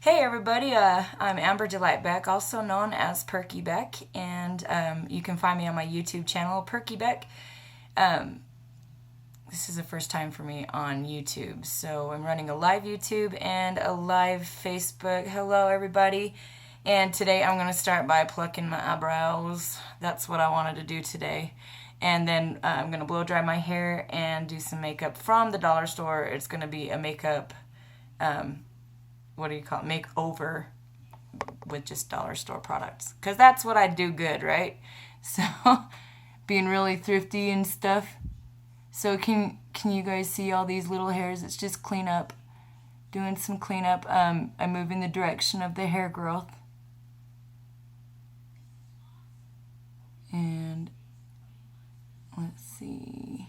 Hey everybody, I'm Amber Delight Beck, also known as Perki Beck, and you can find me on my YouTube channel, Perki Beck. This is the first time for me on YouTube, so I'm running a live YouTube and a live Facebook. Hello everybody, and today I'm going to start by plucking my eyebrows. That's what I wanted to do today. And then I'm going to blow dry my hair and do some makeup from the dollar store. It's going to be a makeup what do you call it, makeover with just dollar store products, because that's what I do good, right? So being really thrifty and stuff. So can you guys see all these little hairs? It's just cleanup, doing some cleanup. I'm moving the direction of the hair growth, and let's see,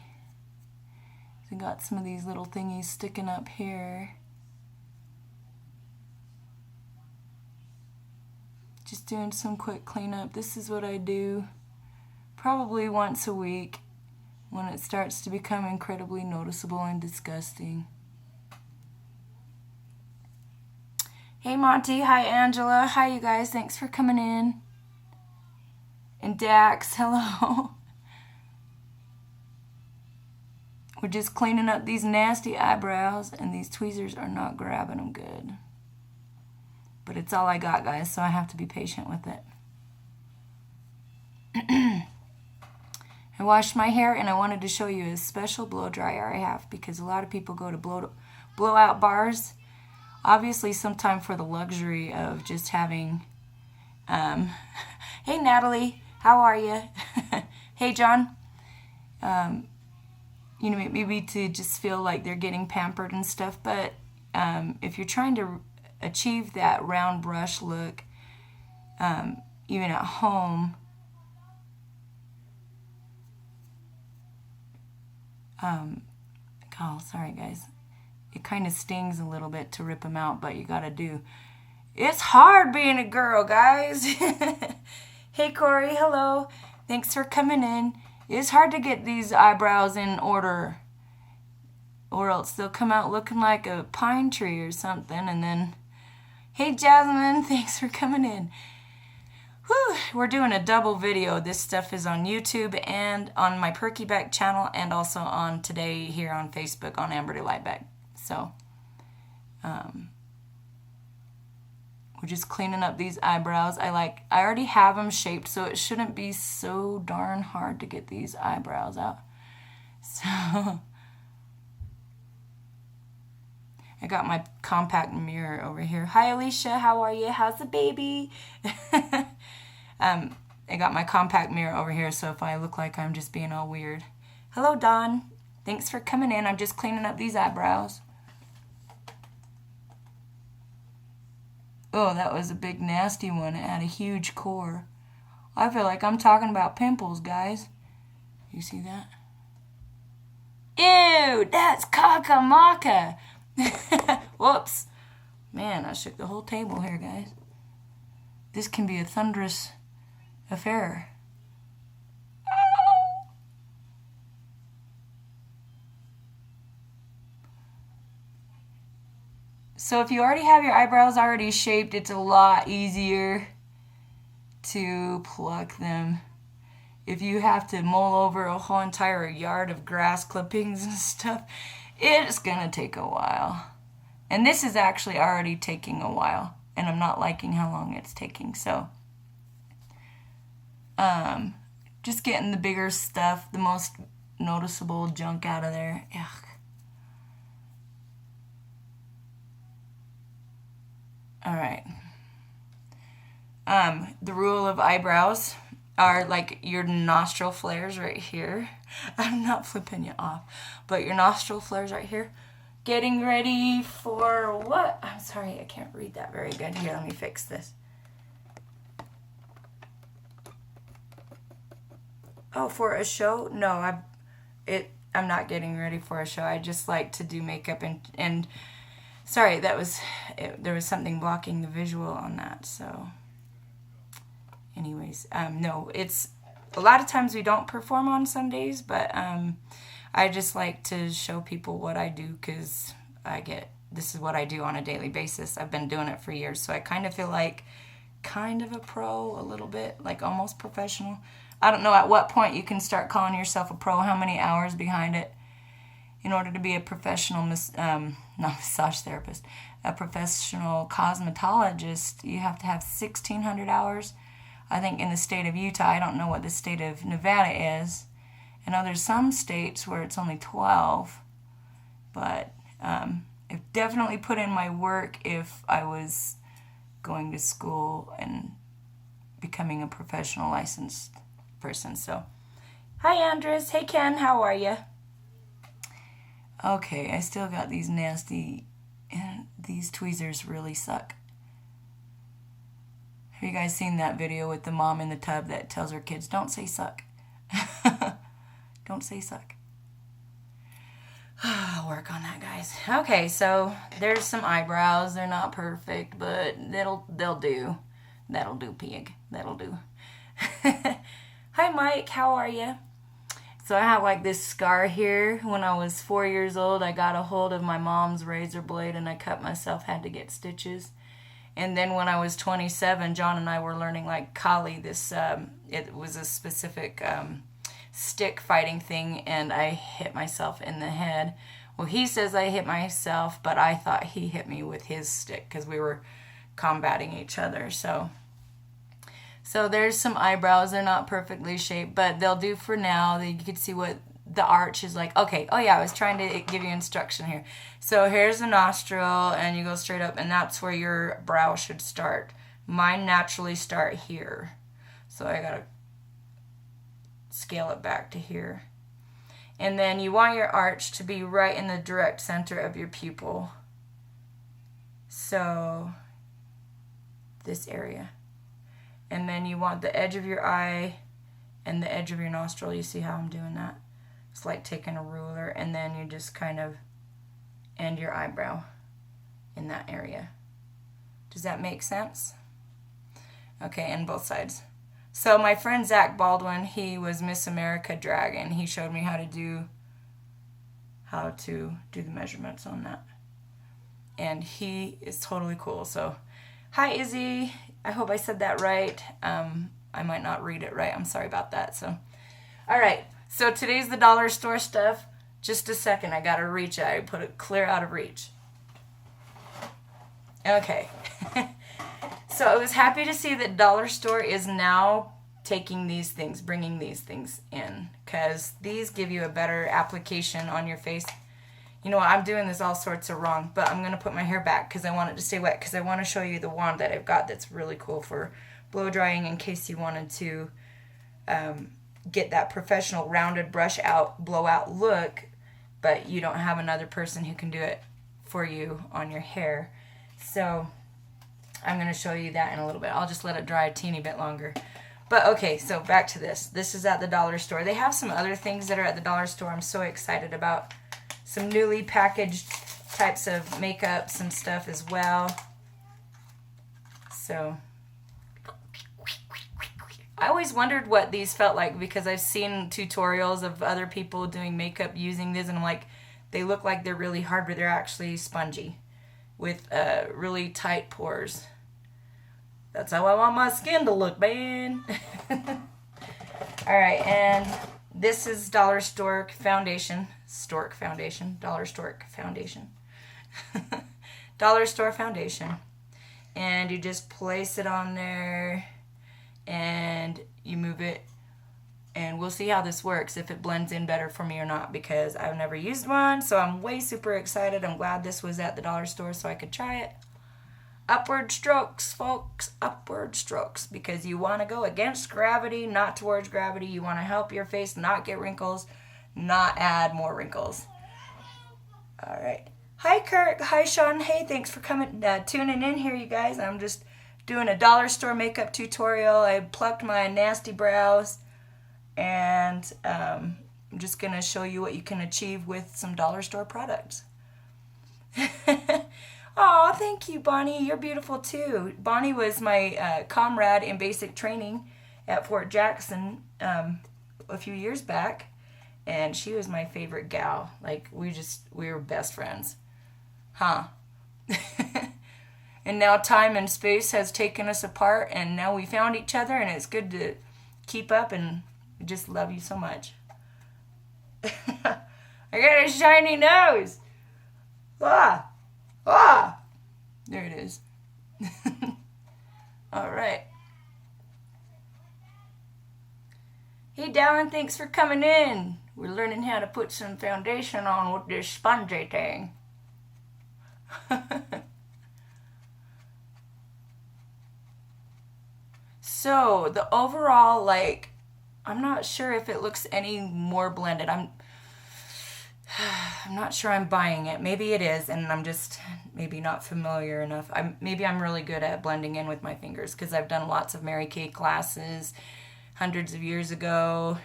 I got some of these little thingies sticking up here. Just doing some quick cleanup. This is what I do probably once a week when it starts to become incredibly noticeable and disgusting. Hey Monty, hi Angela, hi you guys, thanks for coming in. And Dax, hello. We're just cleaning up these nasty eyebrows, and these tweezers are not grabbing them good. But it's all I got, guys, so I have to be patient with it. I washed my hair, and I wanted to show you a special blow dryer I have, because a lot of people go to blowout bars. Obviously, sometimes for the luxury of just having... Hey, Natalie, how are you? Hey, John. You know, maybe to just feel like they're getting pampered and stuff, but if you're trying to achieve that round brush look, even at home, oh, sorry guys, it kind of stings a little bit to rip them out, but you gotta do. It's hard being a girl, guys. Hey Corey, hello, thanks for coming in. It's hard to get these eyebrows in order, or else they'll come out looking like a pine tree or something. And then, hey Jasmine, thanks for coming in. Whew, we're doing a double video. This stuff is on YouTube and on my Perki Beck channel, and also on today here on Facebook on Amber Delight Beck. So, we're just cleaning up these eyebrows. I already have them shaped, so it shouldn't be so darn hard to get these eyebrows out. So, I got my compact mirror over here. Hi, Alicia. How are you? How's the baby? I got my compact mirror over here, so if I look like I'm just being all weird. Hello, Dawn. Thanks for coming in. I'm just cleaning up these eyebrows. Oh, that was a big, nasty one. It had a huge core. I feel like I'm talking about pimples, guys. You see that? Ew, that's caca-maca. Whoops. Man, I shook the whole table here, guys. This can be a thunderous affair. So if you already have your eyebrows already shaped, it's a lot easier to pluck them. If you have to mull over a whole entire yard of grass clippings and stuff, it's gonna take a while. And this is actually already taking a while, and I'm not liking how long it's taking. So just getting the bigger stuff, the most noticeable junk out of there. Ugh. All right. The rule of eyebrows are like your nostril flares right here. I'm not flipping you off, but your nostril flares right here. Getting ready for what? I'm sorry, I can't read that very good. Here, let me fix this. Oh, for a show? No, I'm not getting ready for a show. I just like to do makeup and sorry, there was something blocking the visual on that. So, anyways, no, it's a lot of times we don't perform on Sundays, but I just like to show people what I do, because I get this is what I do on a daily basis. I've been doing it for years, so I kind of feel like kind of a pro, a little bit, like almost professional. I don't know at what point you can start calling yourself a pro, how many hours behind it. In order to be a professional, not massage therapist, a professional cosmetologist, you have to have 1,600 hours. I think in the state of Utah, I don't know what the state of Nevada is. I know there's some states where it's only 12, but I've definitely put in my work if I was going to school and becoming a professional licensed person. So, hi Andres, hey Ken, how are you? Okay, I still got these nasty, these tweezers really suck. Have you guys seen that video with the mom in the tub that tells her kids, don't say suck? Don't say suck. I'll work on that, guys. Okay, so there's some eyebrows. They're not perfect, but they'll do. That'll do, pig. That'll do. Hi, Mike. How are you? So I have like this scar here. When I was 4 years old, I got a hold of my mom's razor blade and I cut myself, had to get stitches. And then when I was 27, John and I were learning like Kali, this, it was a specific stick fighting thing, and I hit myself in the head. Well, he says I hit myself, but I thought he hit me with his stick because we were combating each other. So there's some eyebrows. They're not perfectly shaped, but they'll do for now. You can see what the arch is like. Okay, oh yeah, I was trying to give you instruction here. So here's the nostril, and you go straight up, and that's where your brow should start. Mine naturally start here. So I gotta scale it back to here. And then you want your arch to be right in the direct center of your pupil. So this area. And then you want the edge of your eye and the edge of your nostril. You see how I'm doing that? It's like taking a ruler, and then you just kind of end your eyebrow in that area. Does that make sense? Okay, and both sides. So my friend Zach Baldwin, he was Miss America Dragon. He showed me how to do the measurements on that. And he is totally cool. So, hi Izzy. I hope I said that right. I might not read it right. I'm sorry about that. So, all right. So today's the dollar store stuff. Just a second. I got to reach it. I put it clear out of reach. Okay. So I was happy to see that dollar store is now taking these things, bringing these things in, because these give you a better application on your face. You know what, I'm doing this all sorts of wrong, but I'm going to put my hair back because I want it to stay wet, because I want to show you the wand that I've got that's really cool for blow drying, in case you wanted to get that professional rounded brush out, blowout look, but you don't have another person who can do it for you on your hair. So I'm going to show you that in a little bit. I'll just let it dry a teeny bit longer. But okay, so back to this. This is at the dollar store. They have some other things that are at the dollar store I'm so excited about. Some newly packaged types of makeup, some stuff as well. So I always wondered what these felt like, because I've seen tutorials of other people doing makeup using this, and I'm like, they look like they're really hard, but they're actually spongy with really tight pores. That's how I want my skin to look, man. Alright, and this is Dollar Stork Foundation. Stork Foundation. Dollar Stork Foundation. Dollar Store Foundation. And you just place it on there, and you move it, and we'll see how this works, if it blends in better for me or not, because I've never used one, so I'm way super excited. I'm glad this was at the dollar store so I could try it. Upward strokes, folks, upward strokes, because you want to go against gravity, not towards gravity. You want to help your face not get wrinkles, not add more wrinkles. All right. Hi, Kirk. Hi, Sean. Hey, thanks for coming, tuning in here, you guys. I'm just doing a dollar store makeup tutorial. I plucked my nasty brows, and I'm just going to show you what you can achieve with some dollar store products. Aw, thank you, Bonnie. You're beautiful, too. Bonnie was my comrade in basic training at Fort Jackson a few years back, and she was my favorite gal. Like, we were best friends. Huh? And now time and space has taken us apart, and now we found each other, and it's good to keep up, and I just love you so much. I got a shiny nose. Ah! Ah! There it is. All right. Hey, Dallin, thanks for coming in. We're learning how to put some foundation on with this spongy thing. So, the overall, like, I'm not sure if it looks any more blended. I'm not sure I'm buying it. Maybe it is, and I'm just maybe not familiar enough. Maybe I'm really good at blending in with my fingers because I've done lots of Mary Kay classes hundreds of years ago,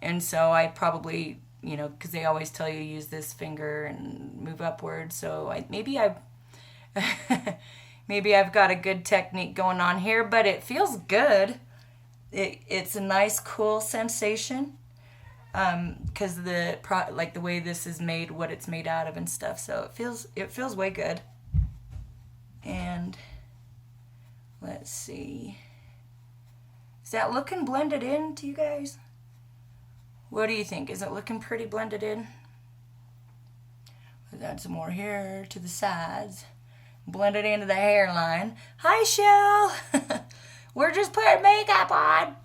and so I probably, you know, because they always tell you to use this finger and move upward, so maybe I've got a good technique going on here, but it feels good. It's a nice, cool sensation. Because the way this is made, what it's made out of and stuff, so it feels way good. And let's see, is that looking blended in to you guys? What do you think? Is it looking pretty blended in? Let's add some more hair to the sides, blend it into the hairline. Hi, Shell. We're just putting makeup on.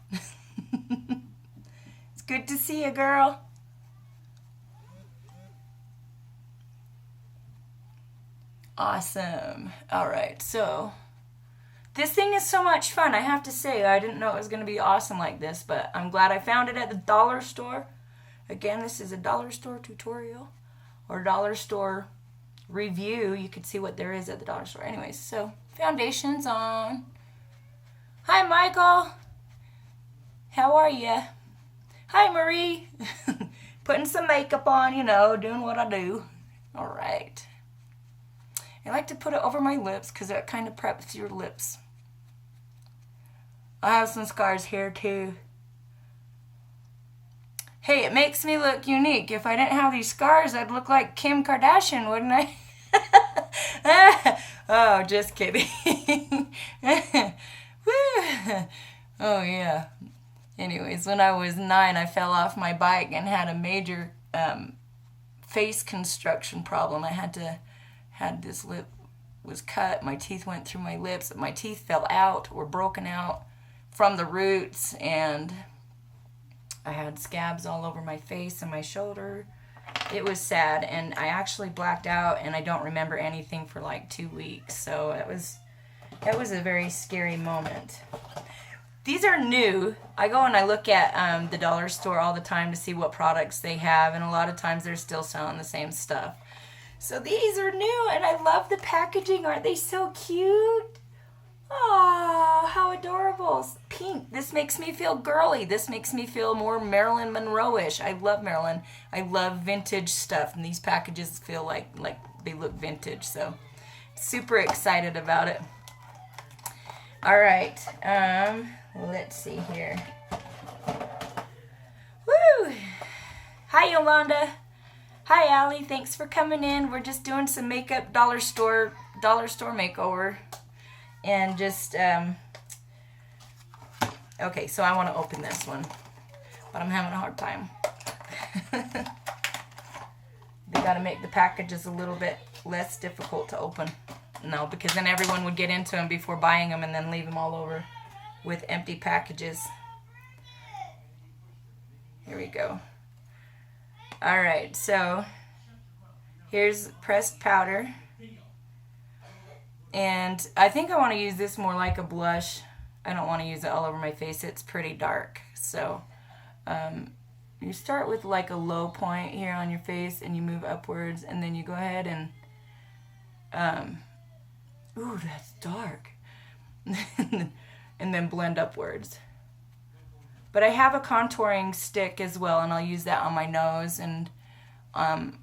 Good to see you, girl. Awesome. All right, so this thing is so much fun. I have to say, I didn't know it was going to be awesome like this, but I'm glad I found it at the dollar store. Again, this is a dollar store tutorial or dollar store review. You could see what there is at the dollar store. Anyways, so foundation's on. Hi, Michael. How are you? Hi, Marie. Putting some makeup on, you know, doing what I do. All right. I like to put it over my lips because that kind of preps your lips. I have some scars here, too. Hey, it makes me look unique. If I didn't have these scars, I'd look like Kim Kardashian, wouldn't I? Oh, just kidding. Oh, yeah. Anyways, when I was 9, I fell off my bike and had a major face construction problem. Had this lip was cut. My teeth went through my lips. My teeth fell out, were broken out from the roots, and I had scabs all over my face and my shoulder. It was sad, and I actually blacked out, and I don't remember anything for like 2 weeks. So it was a very scary moment. These are new. I go and I look at the dollar store all the time to see what products they have, and a lot of times they're still selling the same stuff. So these are new, and I love the packaging. Aren't they so cute? Oh, how adorable. Pink. This makes me feel girly. This makes me feel more Marilyn Monroe-ish. I love Marilyn. I love vintage stuff, and these packages feel like they look vintage. So super excited about it. All right. Let's see here. Woo! Hi, Yolanda. Hi, Allie. Thanks for coming in. We're just doing some makeup dollar store makeover. And just, okay, so I want to open this one, but I'm having a hard time. They got to make the packages a little bit less difficult to open. No, because then everyone would get into them before buying them and then leave them all over with empty packages. Here we go. All right, so here's pressed powder. And I think I want to use this more like a blush. I don't want to use it all over my face. It's pretty dark. So you start with like a low point here on your face and you move upwards, and then you go ahead and ooh, that's dark. And then blend upwards. But I have a contouring stick as well, and I'll use that on my nose. And oh,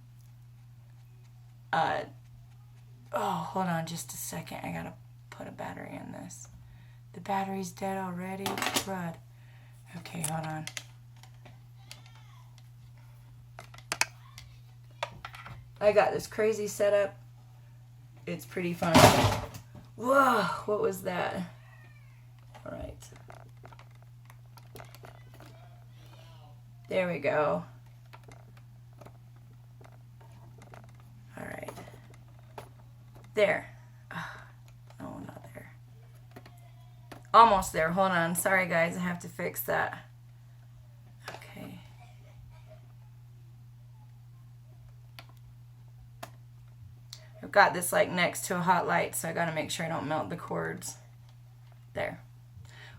hold on just a second. I gotta put a battery in this. The battery's dead already. Crud. Okay, hold on. I got this crazy setup. it's pretty fun. Whoa, what was that? All right. There we go. All right. There. Oh, not there. Almost there. Hold on. Sorry, guys. I have to fix that. Okay. I've got this like next to a hot light, so I got to make sure I don't melt the cords. There.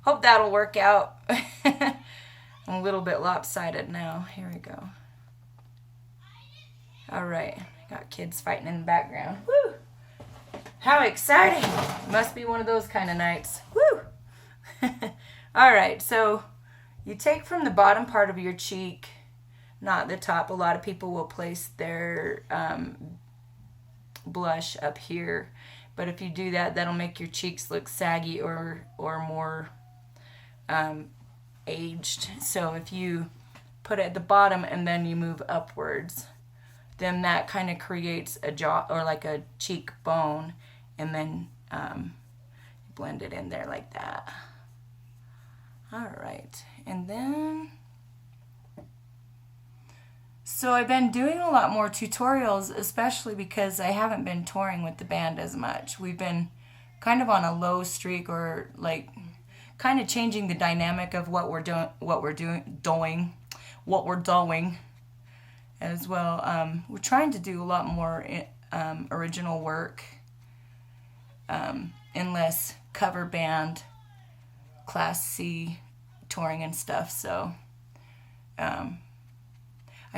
Hope that'll work out. I'm a little bit lopsided now. Here we go. All right. Got kids fighting in the background. Woo! How exciting! Must be one of those kind of nights. Woo! All right, so you take from the bottom part of your cheek, not the top. A lot of people will place their blush up here, but if you do that, that'll make your cheeks look saggy or more aged. So if you put it at the bottom and then you move upwards, then that kind of creates a jaw or like a cheekbone, and then blend it in there like that. All right, and then so I've been doing a lot more tutorials, especially because I haven't been touring with the band as much. We've been kind of on a low streak, or like kind of changing the dynamic of what we're doing as well. We're trying to do a lot more original work, and less cover band, Class C touring and stuff. So I'm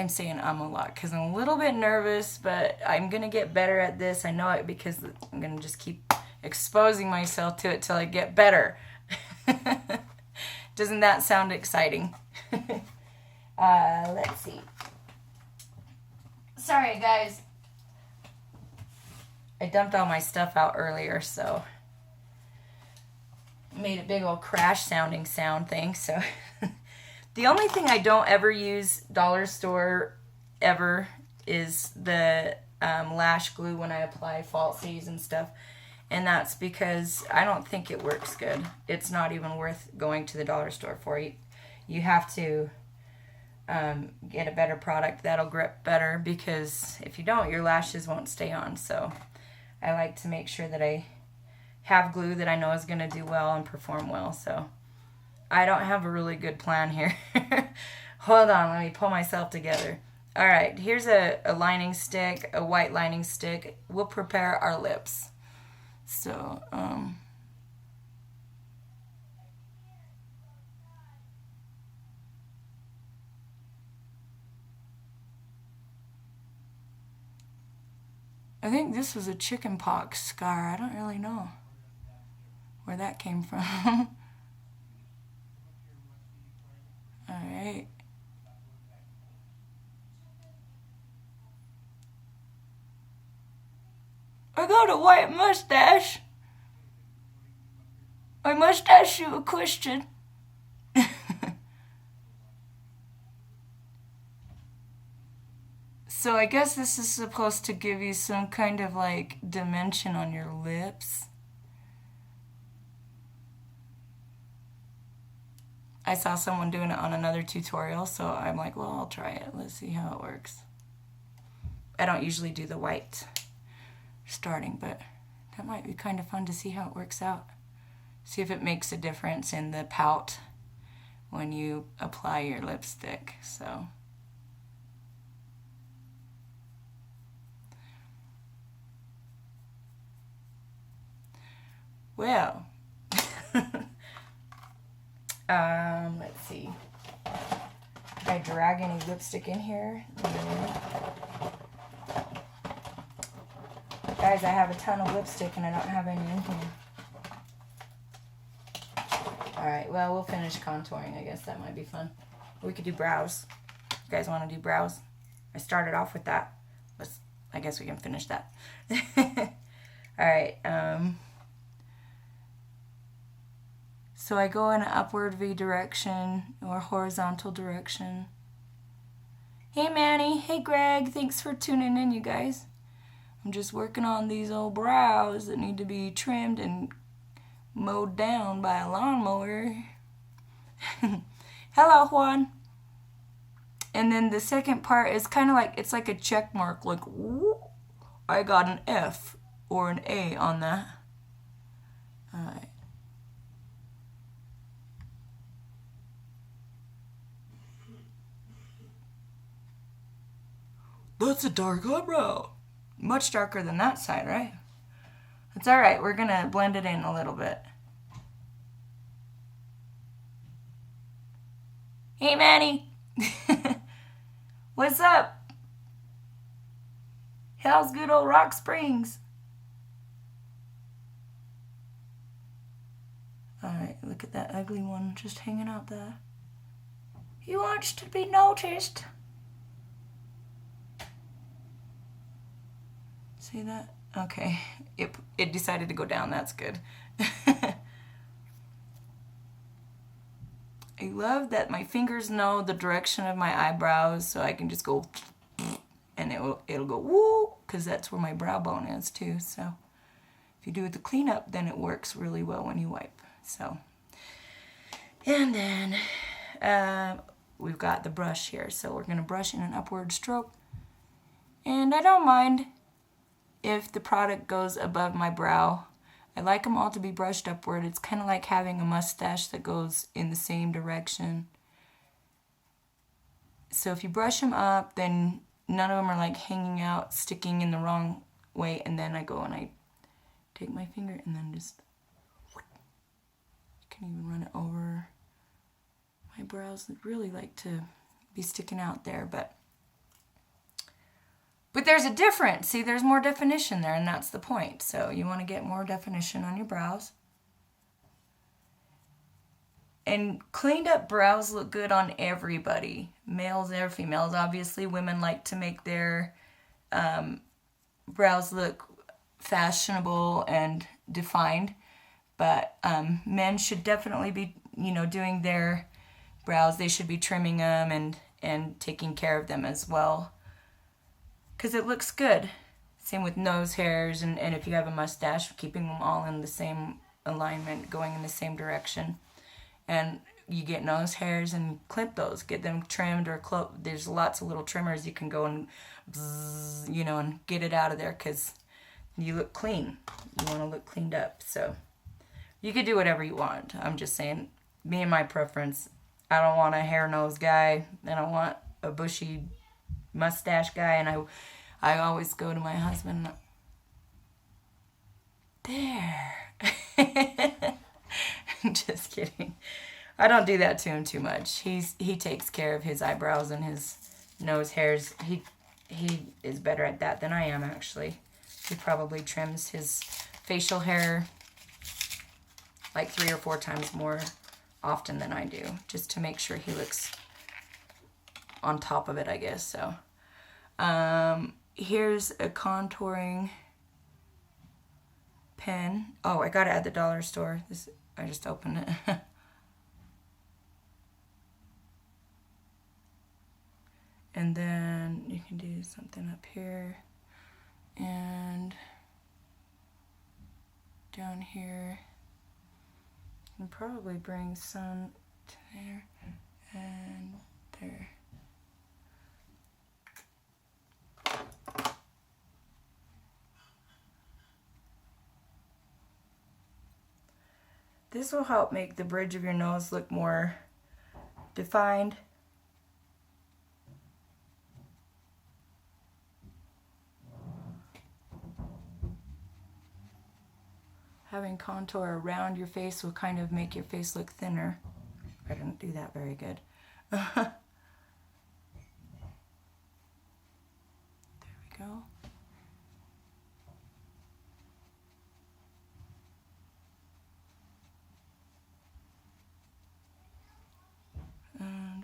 saying a lot because I'm a little bit nervous, but I'm going to get better at this. I know it because I'm going to just keep exposing myself to it till I get better. Doesn't that sound exciting? Let's see. Sorry, guys. I dumped all my stuff out earlier, so made a big old crash sounding sound thing. So the only thing I don't ever use dollar store ever is the lash glue when I apply falsies and stuff. And that's because I don't think it works good. It's not even worth going to the dollar store for. You have to get a better product that'll grip better, because if you don't, your lashes won't stay on. So I like to make sure that I have glue that I know is going to do well and perform well. So I don't have a really good plan here. Hold on, let me pull myself together. All right, here's a lining stick, a white lining stick. We'll prepare our lips. So, I think this was a chicken pox scar. I don't really know where that came from. All right. I got a white mustache. I must ask you a question. So I guess this is supposed to give you some kind of like dimension on your lips. I saw someone doing it on another tutorial, so I'm like, well, I'll try it. Let's see how it works. I don't usually do the white starting, but that might be kind of fun to see how it works out. See if it makes a difference in the pout when you apply your lipstick. So well, let's see. Did I drag any lipstick in here? Guys, I have a ton of lipstick and I don't have any in here. Alright, well, we'll finish contouring. I guess that might be fun. We could do brows. You guys want to do brows? I started off with that. I guess we can finish that. Alright, so I go in an upward V direction or horizontal direction. Hey Manny, hey Greg, thanks for tuning in, you guys. I'm just working on these old brows that need to be trimmed and mowed down by a lawnmower. Hello, Juan. And then the second part is kind of like, it's like a check mark, like, whoop, I got an F or an A on that. Alright. That's a dark eyebrow. Much darker than that side, right? It's alright, we're gonna blend it in a little bit. Hey, Manny. What's up? How's good old Rock Springs? Alright, look at that ugly one just hanging out there. He wants to be noticed. See that? Okay, it decided to go down. That's good. I love that my fingers know the direction of my eyebrows, so I can just go and it'll go woo, because that's where my brow bone is too. So if you do the cleanup, then it works really well when you wipe. So, and then we've got the brush here, so we're gonna brush in an upward stroke, and I don't mind if the product goes above my brow. I like them all to be brushed upward. It's kind of like having a mustache that goes in the same direction. So if you brush them up, then none of them are like hanging out, sticking in the wrong way, and then I go and I take my finger and then just, you can even run it over my brows that really like to be sticking out there, but there's a difference. See, there's more definition there, and that's the point. So you want to get more definition on your brows. And cleaned up brows look good on everybody, males or females. Obviously, women like to make their brows look fashionable and defined, but men should definitely be, doing their brows. They should be trimming them and taking care of them as well, because it looks good. Same with nose hairs, and if you have a mustache, keeping them all in the same alignment, going in the same direction. And you get nose hairs and clip those, get them trimmed or clipped. There's lots of little trimmers you can go and bzzz, and get it out of there, because you look clean. You want to look cleaned up. So you could do whatever you want. I'm just saying, me and my preference, I don't want a hair nose guy, and I want a bushy mustache guy, and I always go to my husband. There. Just kidding. I don't do that to him too much. He takes care of his eyebrows and his nose hairs. He is better at that than I am, actually. He probably trims his facial hair like 3 or 4 times more often than I do, just to make sure he looks on top of it, I guess. So here's a contouring pen. Oh, I gotta add the dollar store. I just opened it. And then you can do something up here and down here, and probably bring some to there and there. This will help make the bridge of your nose look more defined. Having contour around your face will kind of make your face look thinner. I didn't do that very good. There we go. And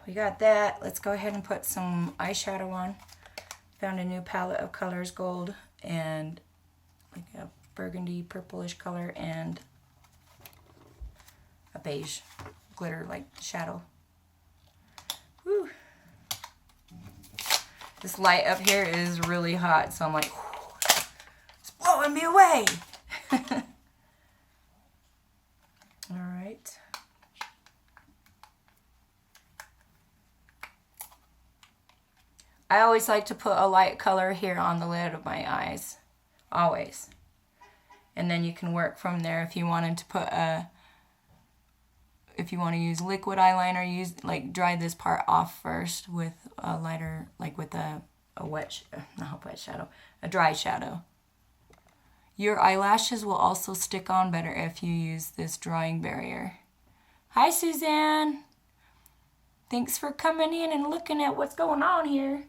we got that. Let's go ahead and put some eyeshadow on. Found a new palette of colors, gold and like a burgundy purplish color and a beige glitter like shadow. Woo. This light up here is really hot, so I'm like, it's blowing me away. All right. I always like to put a light color here on the lid of my eyes. Always. And then you can work from there if you wanted to put if you want to use liquid eyeliner, dry this part off first with a lighter, like with a dry shadow. Your eyelashes will also stick on better if you use this drawing barrier. Hi, Suzanne. Thanks for coming in and looking at what's going on here.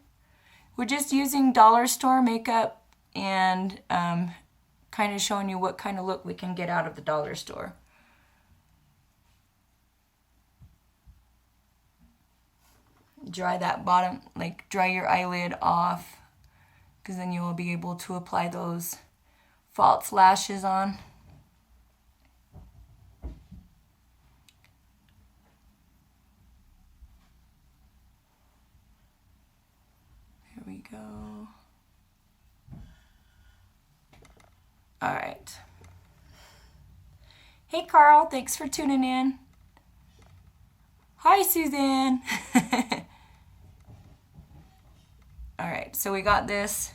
We're just using dollar store makeup and kind of showing you what kind of look we can get out of the dollar store. Dry that bottom, dry your eyelid off, because then you will be able to apply those false lashes on. Here we go. All right. Hey, Carl, thanks for tuning in. Hi, Suzanne. All right, so we got this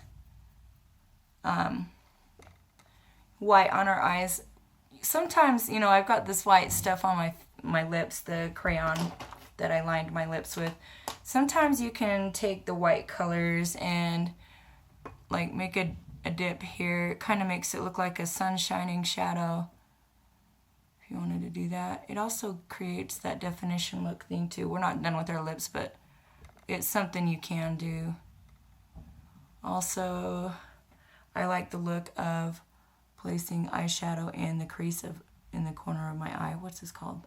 white on our eyes. Sometimes, I've got this white stuff on my lips, the crayon that I lined my lips with. Sometimes you can take the white colors and make a dip here. It kind of makes it look like a sun shining shadow. If you wanted to do that. It also creates that definition look thing too. We're not done with our lips, but it's something you can do. Also, I like the look of placing eyeshadow in the crease in the corner of my eye. What's this called?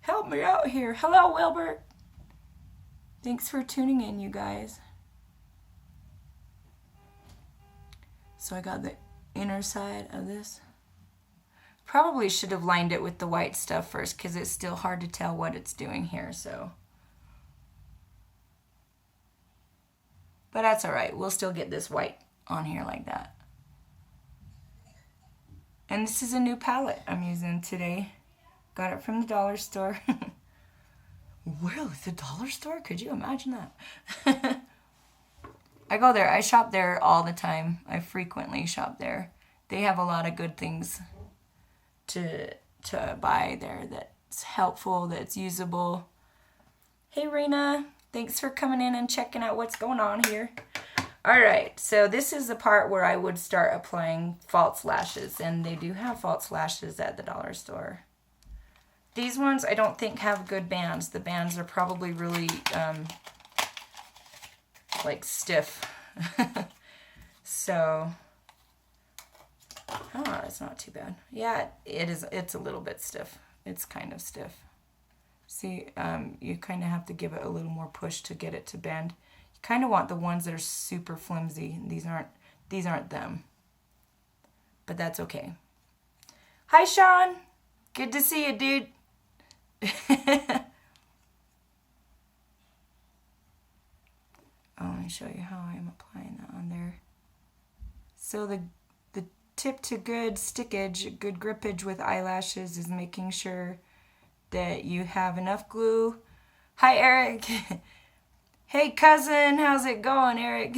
Help me out here. Hello, Wilbert. Thanks for tuning in, you guys. So I got the inner side of this. Probably should have lined it with the white stuff first because it's still hard to tell what it's doing here, so. But that's all right. We'll still get this white on here like that. And this is a new palette I'm using today. Got it from the dollar store. Really? The dollar store? Could you imagine that? I go there. I shop there all the time. I frequently shop there. They have a lot of good things to buy there that's helpful, that's usable. Hey, Rena. Thanks for coming in and checking out what's going on here. All right, so this is the part where I would start applying false lashes, and they do have false lashes at the dollar store. These ones I don't think have good bands. The bands are probably really stiff. So, oh, it's not too bad. Yeah, it is. It's a little bit stiff. It's kind of stiff. See, you kind of have to give it a little more push to get it to bend. You kind of want the ones that are super flimsy. These aren't them. But that's okay. Hi, Sean. Good to see you, dude. Let me show you how I'm applying that on there. So the tip to good stickage, good grippage with eyelashes is making sure that you have enough glue. Hi, Eric. Hey, cousin. How's it going, Eric?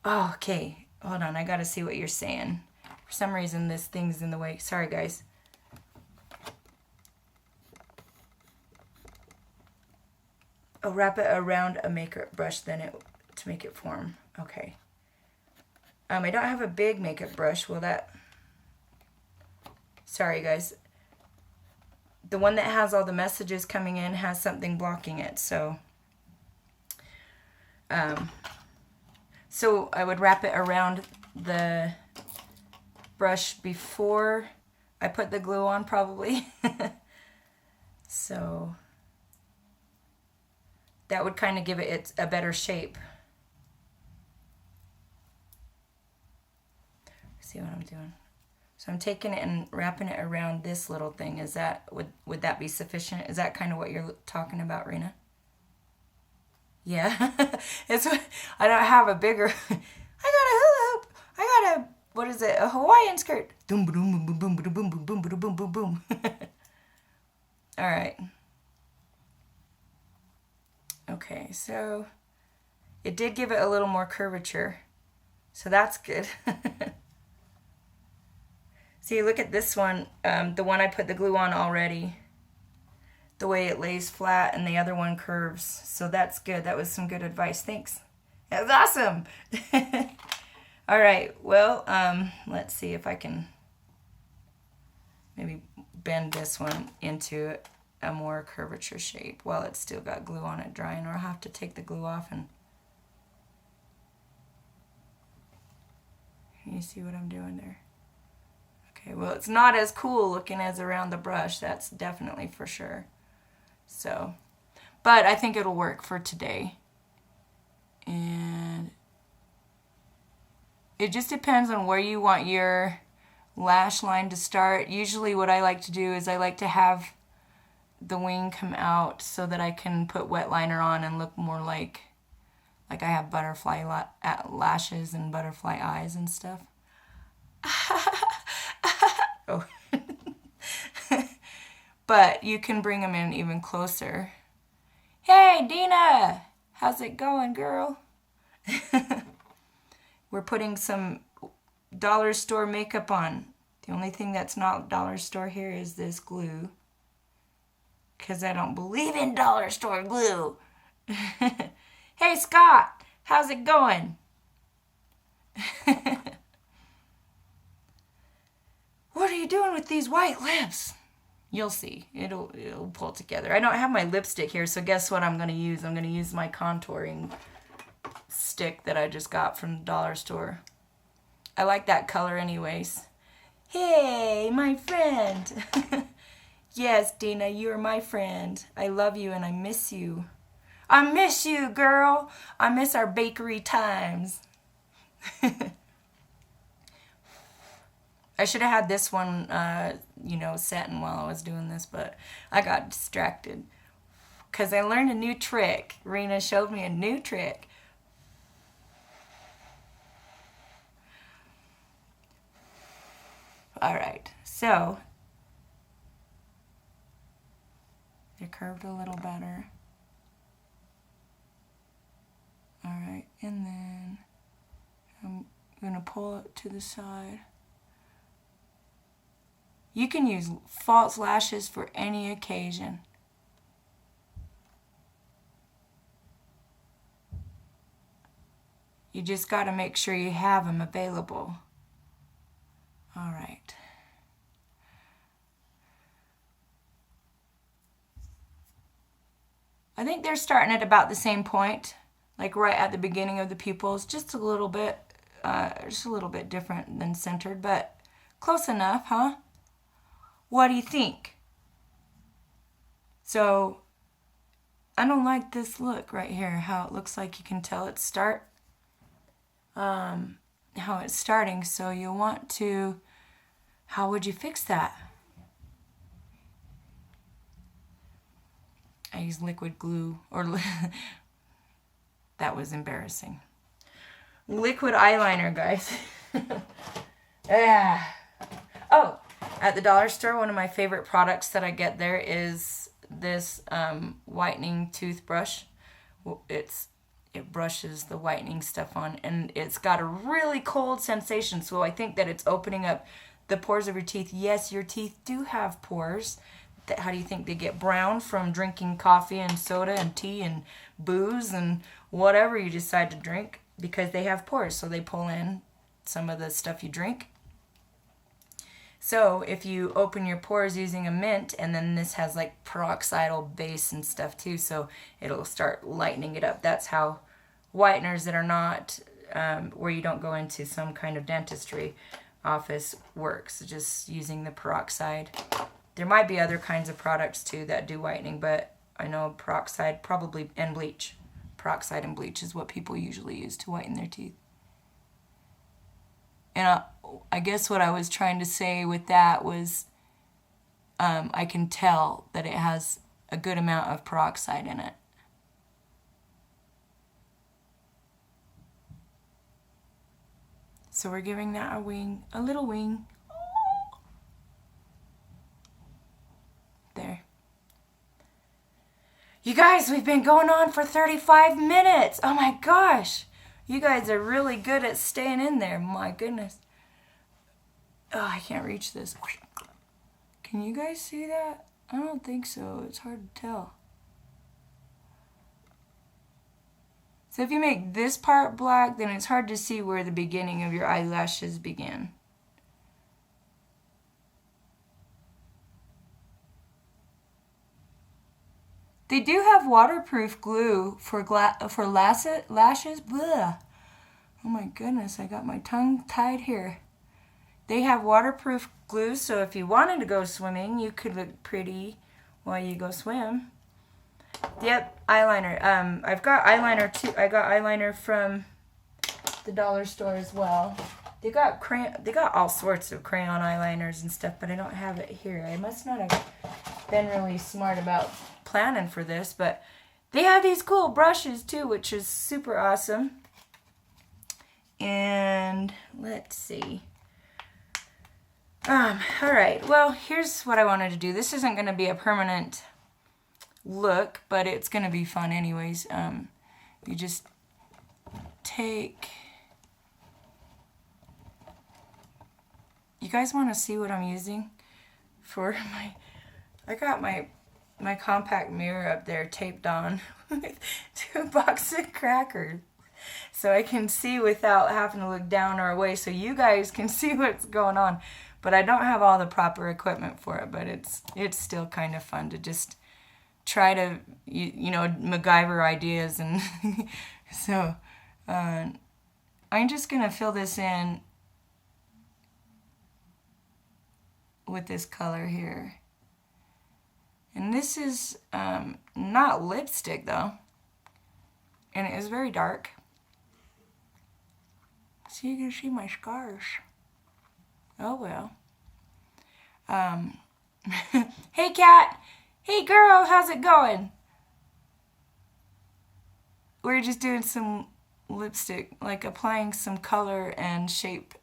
Oh, okay. Hold on. I got to see what you're saying. For some reason, this thing's in the way. Sorry, guys. Oh, wrap it around a makeup brush then to make it form. Okay. I don't have a big makeup brush. Will that... Sorry, guys. The one that has all the messages coming in has something blocking it, so... So I would wrap it around the brush before I put the glue on, probably. So that would kind of give it a better shape. See what I'm doing? So I'm taking it and wrapping it around this little thing. Is that, would that be sufficient? Is that kind of what you're talking about, Rena? Yeah. I don't have a bigger, I got a hula hoop. I got a, what is it? A Hawaiian skirt. Boom, boom, boom, boom, boom, boom, boom, boom, boom, boom, boom, boom. All right. Okay, so it did give it a little more curvature. So that's good. See, look at this one, the one I put the glue on already. The way it lays flat and the other one curves. So that's good. That was some good advice. Thanks. That was awesome. All right, well, let's see if I can maybe bend this one into a more curvature shape while it's still got glue on it drying, or I'll have to take the glue off. And you see what I'm doing there? Okay, well, it's not as cool looking as around the brush, that's definitely for sure. So, but I think it'll work for today. And it just depends on where you want your lash line to start. Usually what I like to do is I like to have the wing come out so that I can put wet liner on and look more like I have butterfly lashes and butterfly eyes and stuff. Oh. But you can bring them in even closer. Hey, Dina! How's it going, girl? We're putting some dollar store makeup on. The only thing that's not dollar store here is this glue. Because I don't believe in dollar store glue. Hey, Scott! How's it going? What are you doing with these white lips? You'll see. It'll pull together. I don't have my lipstick here, so guess what I'm going to use? I'm going to use my contouring stick that I just got from the dollar store. I like that color anyways. Hey, my friend. Yes, Dina, you are my friend. I love you and I miss you. I miss you, girl. I miss our bakery times. I should have had this one, setting while I was doing this, but I got distracted because I learned a new trick. Rena showed me a new trick. All right, so they're curved a little better. All right, and then I'm gonna pull it to the side. You can use false lashes for any occasion. You just got to make sure you have them available. All right. I think they're starting at about the same point, like right at the beginning of the pupils, just a little bit different than centered, but close enough, huh? What do you think? So I don't like this look right here, how it looks like you can tell it's how it's starting. So you'll want to, how would you fix that? I use liquid glue, or that was embarrassing. Liquid eyeliner, guys. Yeah. Oh, at the dollar store, one of my favorite products that I get there is this whitening toothbrush. It brushes the whitening stuff on, and it's got a really cold sensation, so I think that it's opening up the pores of your teeth. Yes, your teeth do have pores. How do you think they get brown? From drinking coffee and soda and tea and booze and whatever you decide to drink, because they have pores, so they pull in some of the stuff you drink. So if you open your pores using a mint, and then this has like peroxidal base and stuff too, so it'll start lightening it up. That's how whiteners that are not, where you don't go into some kind of dentistry office works, just using the peroxide There might be other kinds of products too that do whitening, but I know peroxide probably, and bleach. Peroxide and bleach is what people usually use to whiten their teeth. And I guess what I was trying to say with that was I can tell that it has a good amount of peroxide in it. So we're giving that a wing, a little wing. There. You guys, we've been going on for 35 minutes. Oh my gosh. You guys are really good at staying in there. My goodness. Oh, I can't reach this. Can you guys see that? I don't think so. It's hard to tell. So if you make this part black, then it's hard to see where the beginning of your eyelashes begin. They do have waterproof glue for lashes. Blah. Oh my goodness, I got my tongue tied here. They have waterproof glue, so if you wanted to go swimming, you could look pretty while you go swim. Yep, eyeliner. I've got eyeliner too. I got eyeliner from the dollar store as well. They got all sorts of crayon eyeliners and stuff, but I don't have it here. I must not have been really smart about planning for this, but they have these cool brushes too, which is super awesome. And let's see. All right. Well, here's what I wanted to do. This isn't going to be a permanent look, but it's going to be fun anyways. You just take. You guys want to see what I'm using for my? I got my compact mirror up there taped on with 2 boxes of crackers, so I can see without having to look down or away, so you guys can see what's going on. But I don't have all the proper equipment for it, but it's still kind of fun to just try to, you know, MacGyver ideas. And so I'm just going to fill this in with this color here. And this is not lipstick though, and it is very dark. So you can see my scars. Oh well. Hey cat! Hey girl, how's it going? We're just doing some lipstick, like applying some color and shape.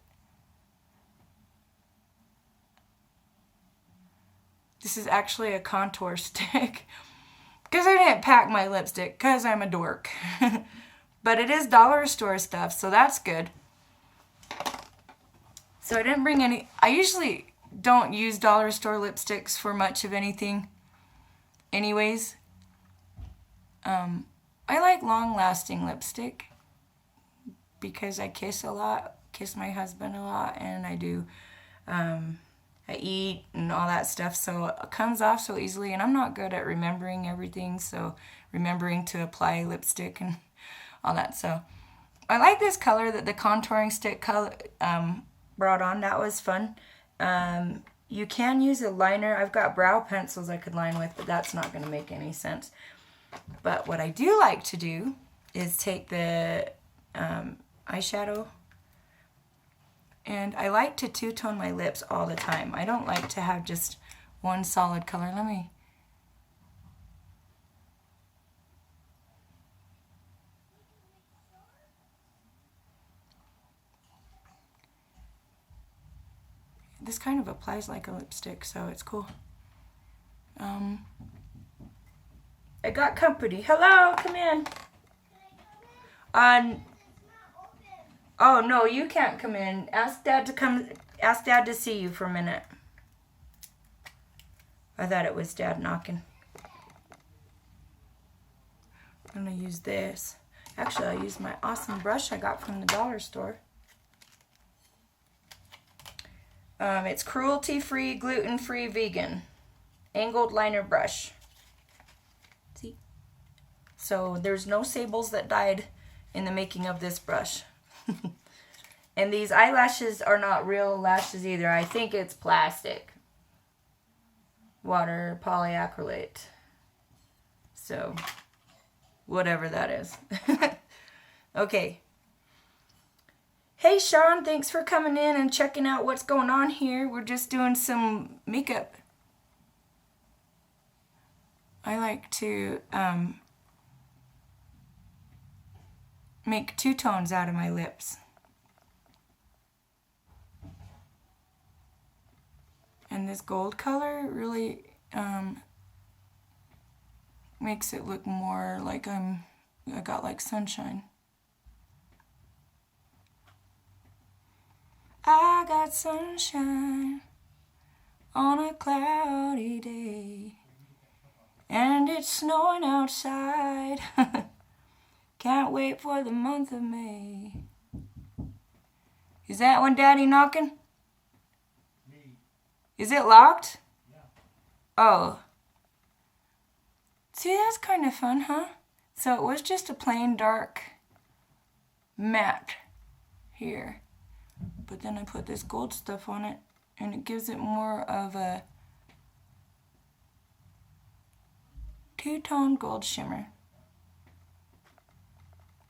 This is actually a contour stick because I didn't pack my lipstick because I'm a dork. But it is dollar store stuff, so that's good. So I didn't bring any. I usually don't use dollar store lipsticks for much of anything anyways. I like long-lasting lipstick because I kiss a lot, kiss my husband a lot, and I do I eat and all that stuff, so it comes off so easily, and I'm not good at remembering everything, so remembering to apply lipstick and all that. So I like this color that the contouring stick color brought on. That was fun. You can use a liner. I've got brow pencils I could line with, but that's not going to make any sense. But what I do like to do is take the eyeshadow, and I like to two-tone my lips all the time. I don't like to have just one solid color. Let me... This kind of applies like a lipstick, so it's cool. I got company. Hello, come in. Oh no, you can't come in. Ask Dad to come. Ask Dad to see you for a minute. I thought it was Dad knocking. I'm gonna use this. Actually, I'll use my awesome brush I got from the dollar store. It's cruelty-free, gluten-free, vegan. Angled liner brush. See? So there's no sables that died in the making of this brush. And these eyelashes are not real lashes either. I think it's plastic. water polyacrylate. So, whatever that is. Okay. Hey Sean, thanks for coming in and checking out what's going on here. We're just doing some makeup. I like to make two tones out of my lips. And this gold color really makes it look more like I got like sunshine. I got sunshine on a cloudy day, and it's snowing outside. Can't wait for the month of May. Is that one Daddy knocking? Is it locked? Yeah. Oh. See, that's kind of fun, huh? So it was just a plain dark matte here. But then I put this gold stuff on it, and it gives it more of a two-tone gold shimmer.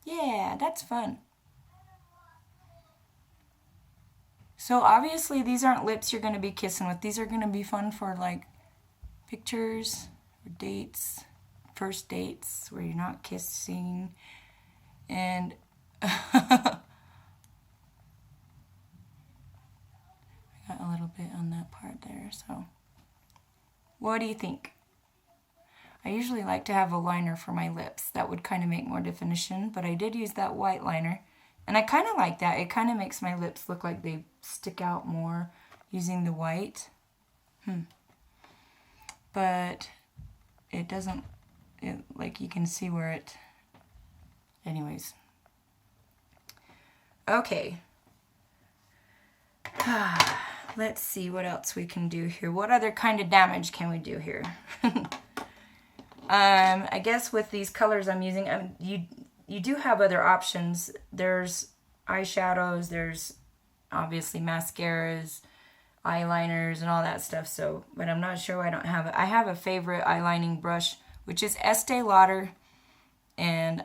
Yeah, that's fun. So obviously these aren't lips you're going to be kissing with. These are going to be fun for like pictures or dates, first dates where you're not kissing. And I got a little bit on that part there. So what do you think? I usually like to have a liner for my lips. That would kind of make more definition, but I did use that white liner. And I kind of like that. It kind of makes my lips look like they stick out more using the white. But it doesn't, like you can see where it, anyways. Okay. Let's see what else we can do here. What other kind of damage can we do here? I guess with these colors I'm using, you do have other options. There's eyeshadows, there's obviously mascaras, eyeliners, and all that stuff. So, but I'm not sure I don't have it. I have a favorite eyelining brush, which is Estee Lauder. And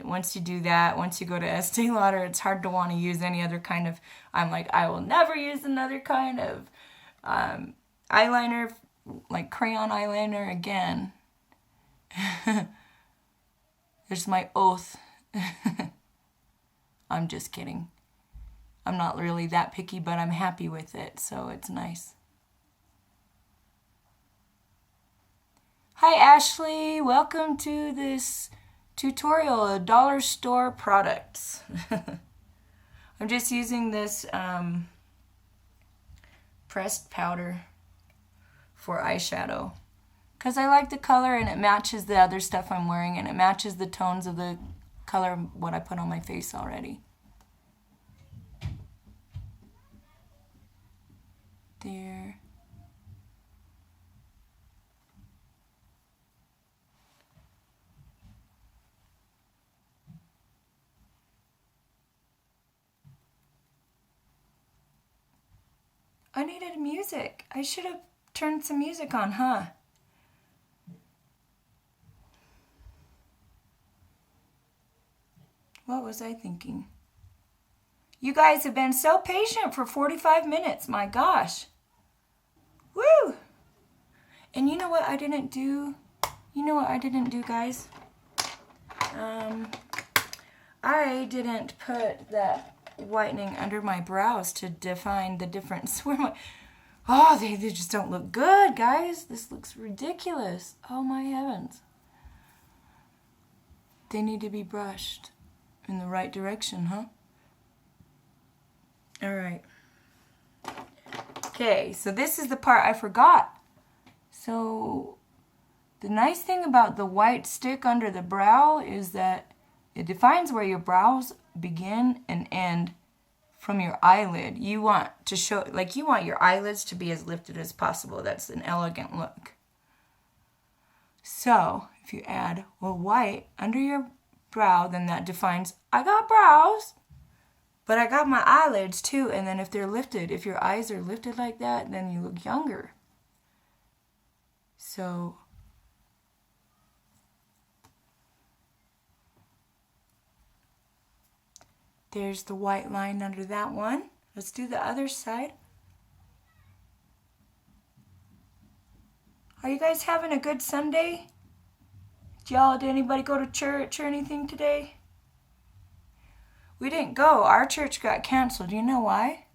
once you do that, once you go to Estee Lauder, it's hard to want to use any other kind of, I'm like, I will never use another kind of eyeliner, like crayon eyeliner again. There's my oath. I'm just kidding. I'm not really that picky, but I'm happy with it, so it's nice. Hi Ashley, welcome to this tutorial of dollar store products. I'm just using this pressed powder for eyeshadow because I like the color and it matches the other stuff I'm wearing and it matches the tones of the color what I put on my face already. There. I needed music. I should have turned some music on, huh? What was I thinking? You guys have been so patient for 45 minutes. My gosh. Woo! And you know what I didn't do? You know what I didn't do, guys? I didn't put that whitening under my brows to define the difference. Where my, oh, they just don't look good, guys. This looks ridiculous. Oh my heavens. They need to be brushed in the right direction, huh? All right. Okay, so this is the part I forgot. So the nice thing about the white stick under the brow is that it defines where your brows begin and end from your eyelid. You want to show, like you want your eyelids to be as lifted as possible. That's an elegant look. So if you add a white under your brow, then that defines, I got brows, but I got my eyelids too. And then if they're lifted, if your eyes are lifted like that, then you look younger. So there's the white line under that one. Let's do the other side. Are you guys having a good Sunday? Did anybody go to church or anything today? We didn't go. Our church got canceled. Do you know why?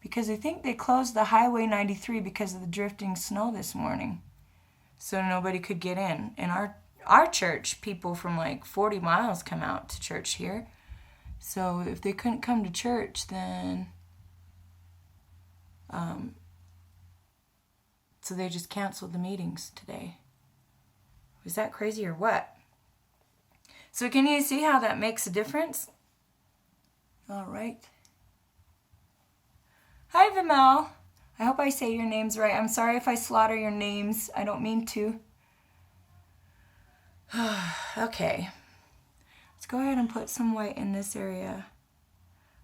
Because I think they closed the Highway 93 because of the drifting snow this morning. So nobody could get in. And our church, people from like 40 miles come out to church here. So if they couldn't come to church, then so they just canceled the meetings today. Was that crazy or what? So can you see how that makes a difference? All right. Hi, Vimal. I hope I say your names right. I'm sorry if I slaughter your names. I don't mean to. Okay. Let's go ahead and put some white in this area.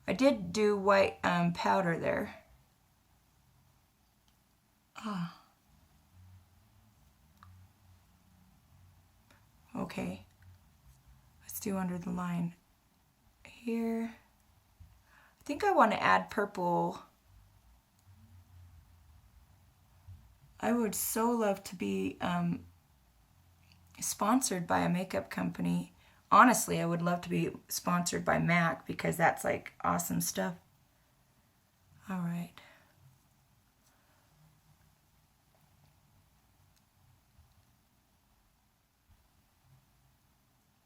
I did do white powder there. Okay. Let's do under the line here. I think I want to add purple. I would so love to be sponsored by a makeup company. Honestly, I would love to be sponsored by MAC because that's like awesome stuff. All right.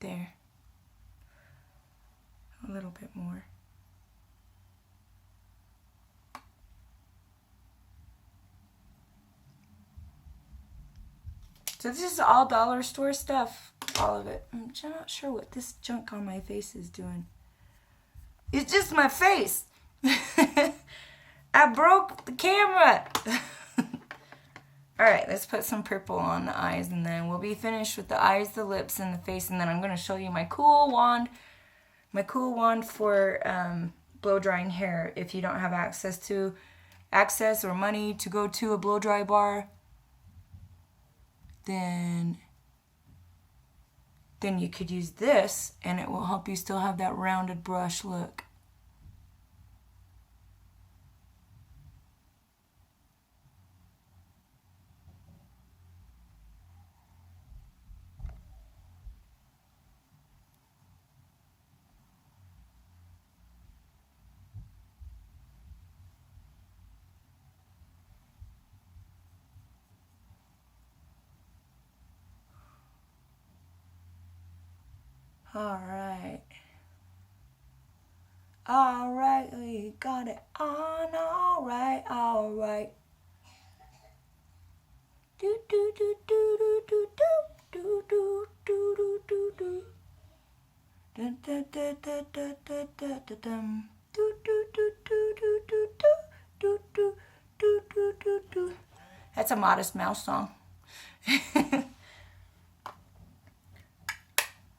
There. A little bit more. So this is all dollar store stuff, all of it. I'm not sure what this junk on my face is doing. It's just my face. I broke the camera. All right, let's put some purple on the eyes, and then we'll be finished with the eyes, the lips, and the face, and then I'm going to show you my cool wand for blow drying hair. If you don't have access or money to go to a blow dry bar, then you could use this, and it will help you still have that rounded brush look. All right, we got it on. All right. Do do do do do do do do do do do do. Dun dun dun dun dun dun dun dun dun. Do do do do do do do do do do do do. That's a Modest Mouse song.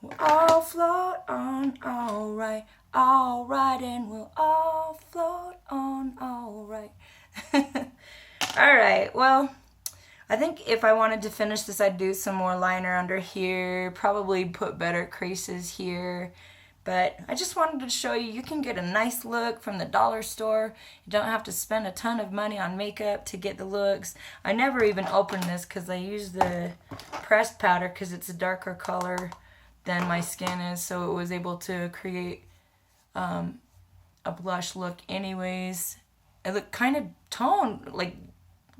We'll all float on, all right, and we'll all float on, all right. All right, well, I think if I wanted to finish this, I'd do some more liner under here, probably put better creases here. But I just wanted to show you can get a nice look from the dollar store. You don't have to spend a ton of money on makeup to get the looks. I never even opened this because I use the pressed powder because it's a darker color than my skin is, so it was able to create a blush look anyways. It looked kind of toned, like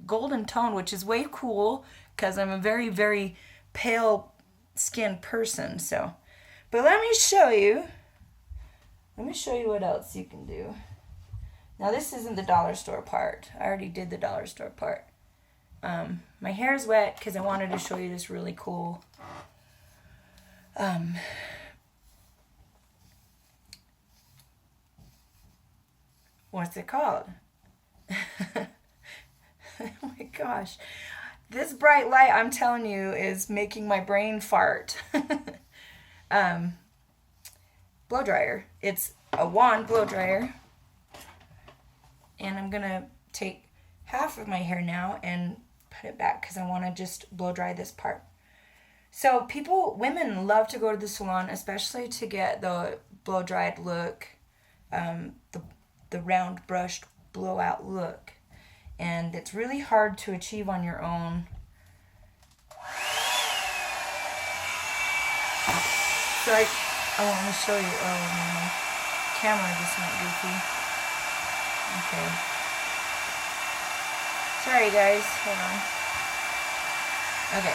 golden tone, which is way cool because I'm a very, very pale skinned person. So, but let me show you what else you can do. Now this isn't the dollar store part. I already did the dollar store part. My hair is wet because I wanted to show you this really cool what's it called? Oh my gosh. This bright light, I'm telling you, is making my brain fart. Blow dryer. It's a wand blow dryer. And I'm going to take half of my hair now and cut it back because I want to just blow dry this part. So women love to go to the salon, especially to get the blow dried look, the round brushed blowout look. And it's really hard to achieve on your own. So I want to show you. Oh, no, my camera just went goofy. Okay. Sorry, guys. Hold on. Okay.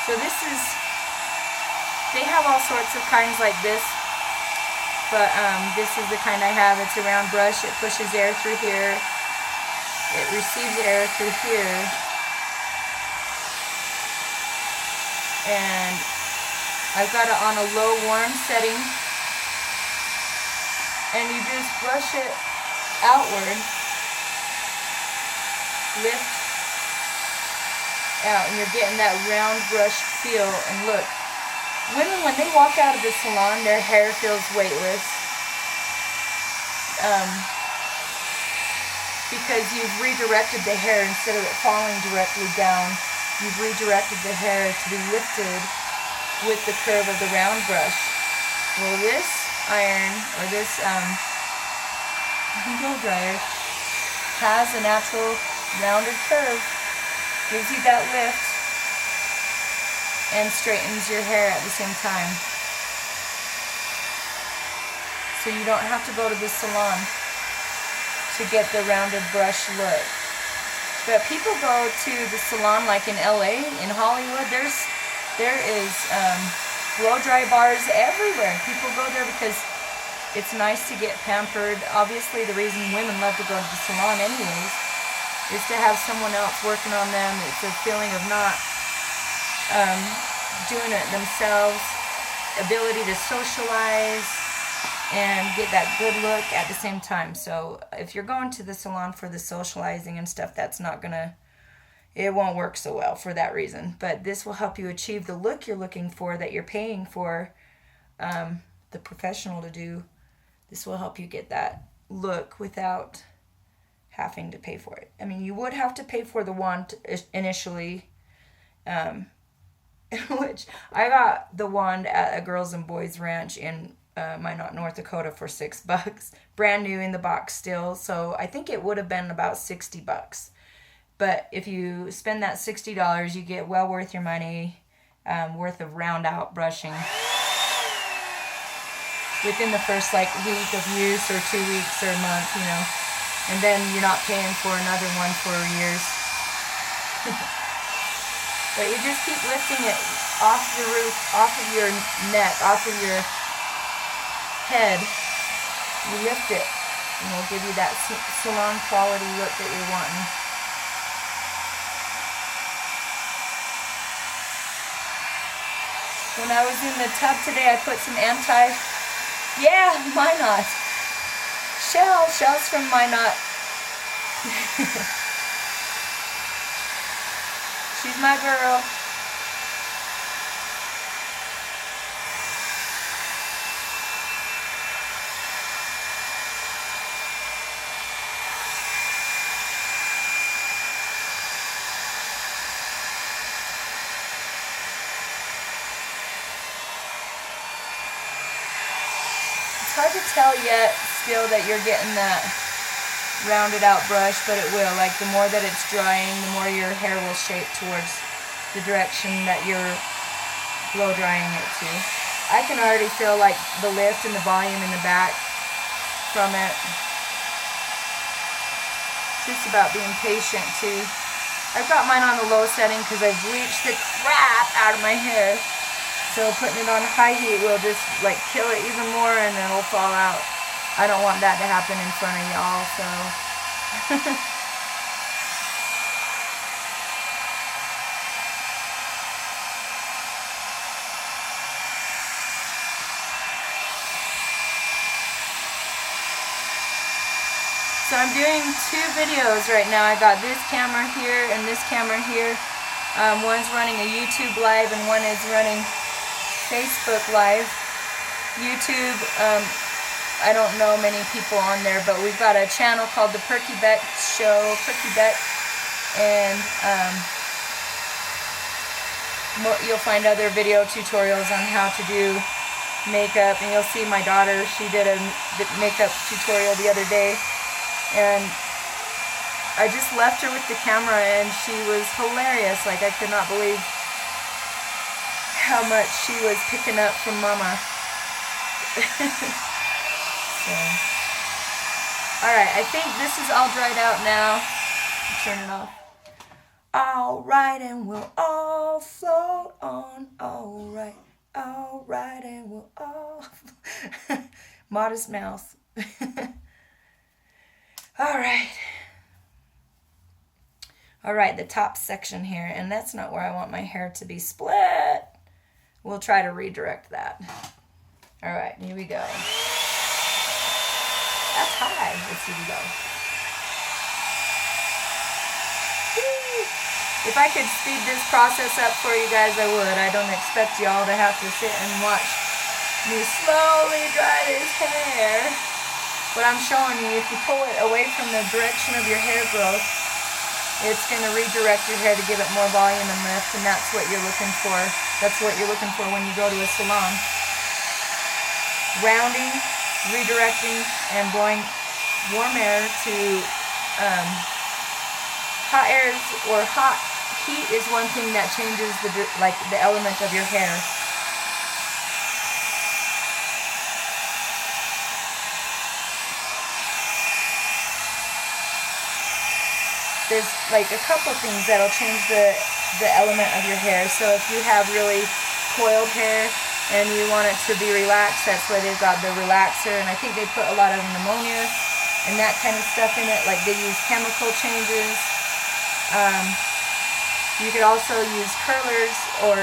So they have all sorts of kinds like this. But this is the kind I have. It's a round brush. It pushes air through here. It receives air through here. And I've got it on a low warm setting. And you just brush it outward. Lift out. And you're getting that round brush feel. And look. Women, when they walk out of the salon, their hair feels weightless. Because you've redirected the hair instead of it falling directly down. You've redirected the hair to be lifted with the curve of the round brush. Well, this iron, or this blow dryer, has a natural rounded curve. Gives you that lift. And straightens your hair at the same time. So you don't have to go to the salon to get the rounded brush look. But people go to the salon like in LA, in Hollywood. There is blow dry bars everywhere. People go there because it's nice to get pampered. Obviously the reason women love to go to the salon anyways is to have someone else working on them. It's a feeling of not doing it themselves, ability to socialize and get that good look at the same time. So if you're going to the salon for the socializing and stuff, it won't work so well for that reason. But this will help you achieve the look you're looking for, that you're paying for the professional to do. This will help you get that look without having to pay for it. I mean, you would have to pay for the wand initially, which I got the wand at a Girls and Boys Ranch in Minot, North Dakota for $6, brand new in the box still. So I think it would have been about $60. But if you spend that $60, you get well worth your money, worth of round out brushing within the first week of use, or 2 weeks, or a month, and then you're not paying for another one for years. But you just keep lifting it off the roof, off of your neck, off of your head. You lift it, and it'll give you that salon quality look that you're wanting. When I was in the tub today, I put some yeah, Minot. Shells from Minot. She's my girl. It's hard to tell yet still that you're getting that rounded out brush, but it will. The more that it's drying, the more your hair will shape towards the direction that you're blow drying it to. I can already feel the lift and the volume in the back from it. It's just about being patient too. I've got mine on the low setting because I've bleached the crap out of my hair. So putting it on high heat will just kill it even more, and then it'll fall out. I don't want that to happen in front of y'all, so. So I'm doing 2 videos right now. I got this camera here and this camera here. One's running a YouTube live and one is running Facebook live. YouTube, I don't know many people on there, but we've got a channel called the Perki Beck Show, Perki Beck, and you'll find other video tutorials on how to do makeup, and you'll see my daughter, she did a makeup tutorial the other day, and I just left her with the camera and she was hilarious. Like, I could not believe how much she was picking up from Mama. So, alright, I think this is all dried out now. Turn it off. Alright, and we'll all float on. Alright, alright, and we'll all... Modest Mouse. Alright. Alright, the top section here, and that's not where I want my hair to be split. We'll try to redirect that. Alright, here we go. That's high. Let's see, we go. Woo. If I could speed this process up for you guys, I would. I don't expect y'all to have to sit and watch me slowly dry this hair. But I'm showing you, if you pull it away from the direction of your hair growth, it's going to redirect your hair to give it more volume and lift, and that's what you're looking for. That's what you're looking for when you go to a salon. Rounding, redirecting, and blowing warm air to hot air or hot heat is one thing that changes the element of your hair. There's like a couple things that'll change the element of your hair. So if you have really coiled hair and you want it to be relaxed, that's why they've got the relaxer, and I think they put a lot of pneumonia and that kind of stuff in it. Like, they use chemical changes. You could also use curlers or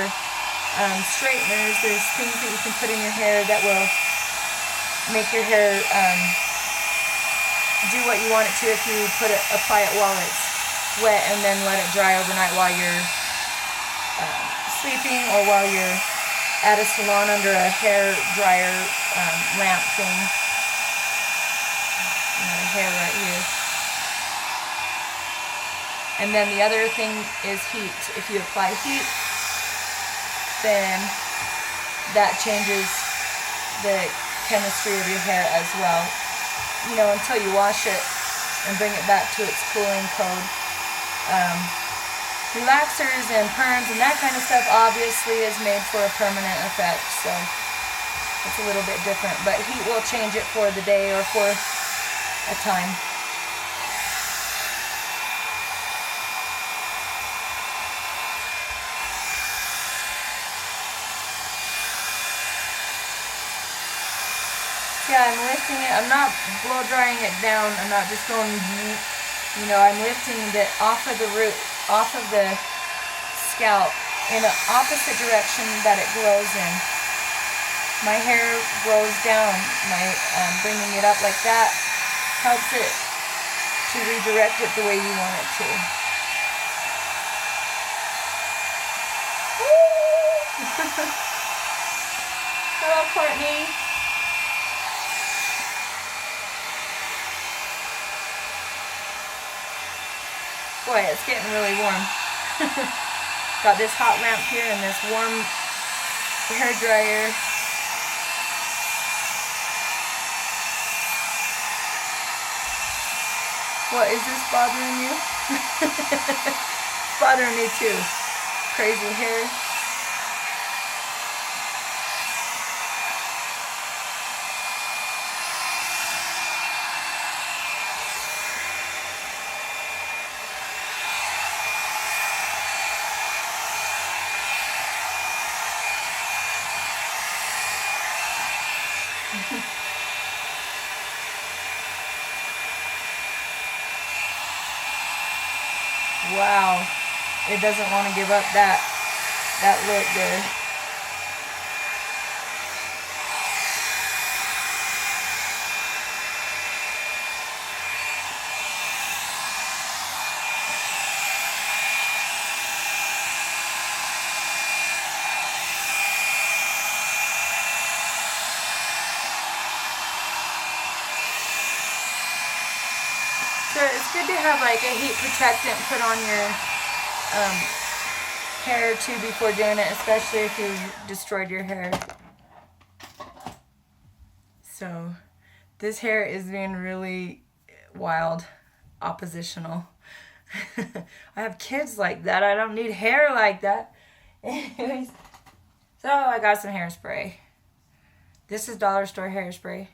straighteners. There's things that you can put in your hair that will make your hair do what you want it to if you apply it while it's wet, and then let it dry overnight while you're sleeping, or while you're at a salon under a hair dryer lamp thing. My hair right here. And then the other thing is heat. If you apply heat, then that changes the chemistry of your hair as well. You know, until you wash it and bring it back to its cooling code. Relaxers and perms and that kind of stuff obviously is made for a permanent effect, so it's a little bit different. But heat will change it for the day or for a time. Yeah, I'm lifting it. I'm not blow drying it down. I'm not just going, you know, I'm lifting it off of the root, off of the scalp in the opposite direction that it grows in. My hair grows down. Bringing it up like that helps it to redirect it the way you want it to. Hello, Courtney. Boy, it's getting really warm. Got this hot lamp here and this warm hair dryer. What, is this bothering you? It's bothering me too. Crazy hair. Wow, it doesn't want to give up that look there. So it's good to have like a heat protectant put on your hair too before doing it, especially if you've destroyed your hair. So this hair is being really wild, oppositional. I have kids like that. I don't need hair like that. Anyways, so I got some hairspray. This is dollar store hairspray.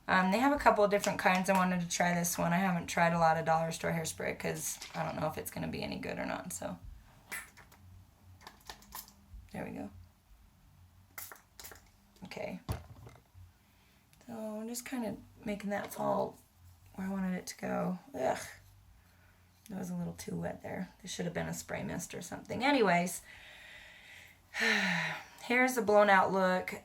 They have a couple of different kinds. I wanted to try this one. I haven't tried a lot of dollar store hairspray because I don't know if it's going to be any good or not. So there we go. Okay. So I'm just kind of making that fall where I wanted it to go. Ugh. That was a little too wet there. There should have been a spray mist or something. Anyways, here's the blown out look.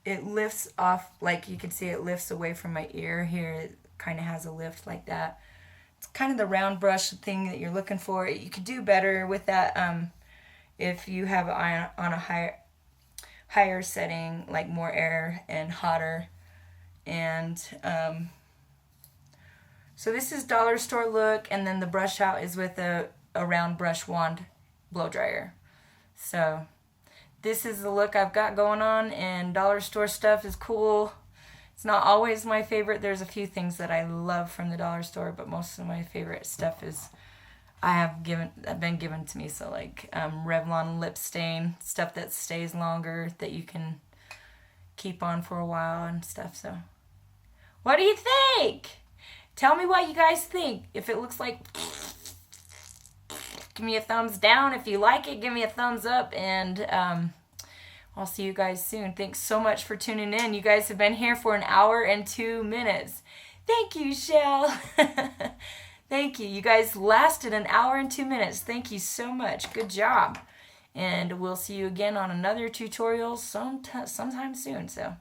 It lifts off, like you can see it lifts away from my ear here. It kind of has a lift like that. It's kind of the round brush thing that you're looking for. You could do better with that if you have it on a higher setting, like more air and hotter. And so this is dollar store look, and then the brush out is with a round brush wand blow dryer. So this is the look I've got going on, and dollar store stuff is cool. It's not always my favorite. There's a few things that I love from the dollar store, but most of my favorite stuff is been given to me. So like Revlon lip stain, stuff that stays longer, that you can keep on for a while and stuff. So what do you think? Tell me what you guys think. If it looks like, give me a thumbs down. If you like it, give me a thumbs up. And I'll see you guys soon. Thanks so much for tuning in. You guys have been here for 1 hour and 2 minutes. Thank you, Shell. Thank you. You guys lasted 1 hour and 2 minutes. Thank you so much. Good job. And we'll see you again on another tutorial sometime soon. So,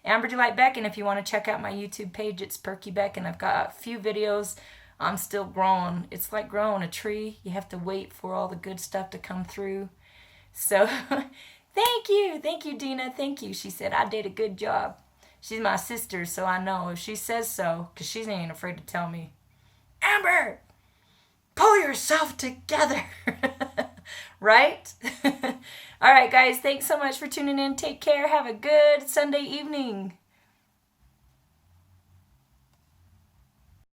Amber Delight Beck, and if you want to check out my YouTube page, it's Perki Beck, and I've got a few videos. I'm still growing. It's like growing a tree. You have to wait for all the good stuff to come through. So, thank you. Thank you, Dina. Thank you. She said I did a good job. She's my sister, so I know if she says so, because she ain't afraid to tell me. Amber, pull yourself together. Right? All right, guys. Thanks so much for tuning in. Take care. Have a good Sunday evening.